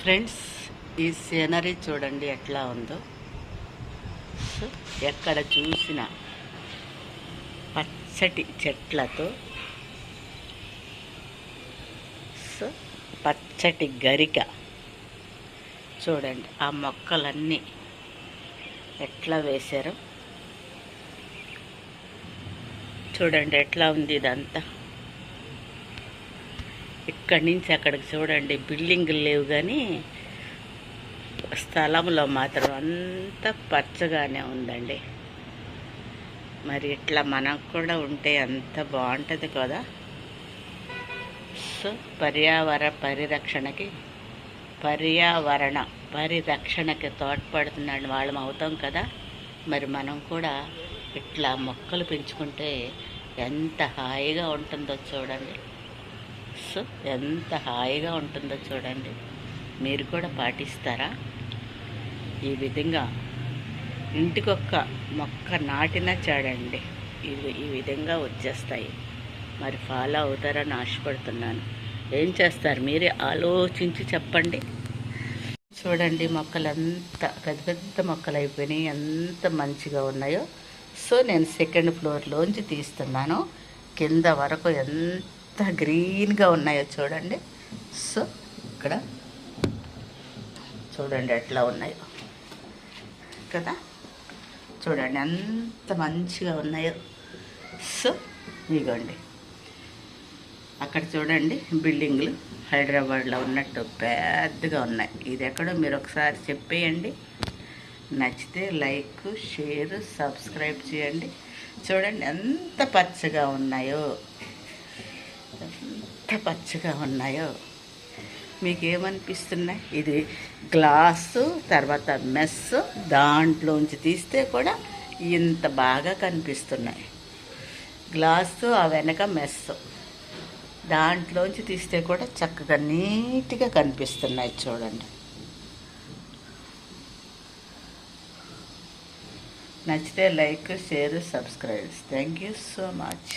Friends, ఈ scenery చూడండి ఎట్లా ఉందో. సో ఎక్కడ చూసిన పచ్చటి చెట్లతో, సో పచ్చటి గరిక చూడండి. ఆ మొక్కలన్నీ ఎట్లా వేశారో చూడండి, ఎట్లా ఉంది ఇదంతా. ఇక్కడి నుంచి అక్కడికి చూడండి, బిల్డింగులు లేవు కానీ స్థలంలో మాత్రం అంత పచ్చగానే ఉందండి. మరి ఇట్లా మనకు కూడా ఉంటే అంత బాగుంటుంది కదా. సో పర్యావరణ పరిరక్షణకి తోడ్పడుతున్నాడు వాళ్ళం అవుతాం కదా. మరి మనం కూడా ఇట్లా మొక్కలు పెంచుకుంటే ఎంత హాయిగా ఉంటుందో చూడండి. సో ఎంత హాయిగా ఉంటుందో చూడండి. మీరు కూడా పాటిస్తారా? ఈ విధంగా ఇంటికొక్క మొక్క నాటినా చూడండి, ఈ విధంగా వచ్చేస్తాయి. మరి ఫాలో అవుతారని ఆశపడుతున్నాను. ఏం చేస్తారు మీరే ఆలోచించి చెప్పండి. చూడండి, మొక్కలు ఎంత పెద్ద పెద్ద మొక్కలు అయిపోయినాయి, ఎంత మంచిగా ఉన్నాయో. సో నేను సెకండ్ ఫ్లోర్లోంచి తీస్తున్నాను. కింద వరకు ఎంత గ్రీన్గా ఉన్నాయో చూడండి. సో ఇక్కడ చూడండి ఎట్లా ఉన్నాయో కదా. చూడండి ఎంత మంచిగా ఉన్నాయో. సో ఇదిగోండి, అక్కడ చూడండి బిల్డింగ్లు హైదరాబాద్లో ఉన్నట్టు పెద్దగా ఉన్నాయి. ఇది ఎక్కడో మీరు ఒకసారి చెప్పేయండి. నచ్చితే లైక్, షేర్, సబ్స్క్రైబ్ చేయండి. చూడండి ఎంత పచ్చగా ఉన్నాయో, ఎంత పచ్చగా ఉన్నాయో. మీకేమనిపిస్తున్నాయి? ఇది గ్లాసు, తర్వాత మెస్, దాంట్లోంచి తీస్తే కూడా ఇంత బాగా కనిపిస్తున్నాయి. గ్లాసు, ఆ వెనక మెస్, దాంట్లోంచి తీస్తే కూడా చక్కగా నీట్గా కనిపిస్తున్నాయి చూడండి. నచ్చితే like, share, subscribe. Thank you so much.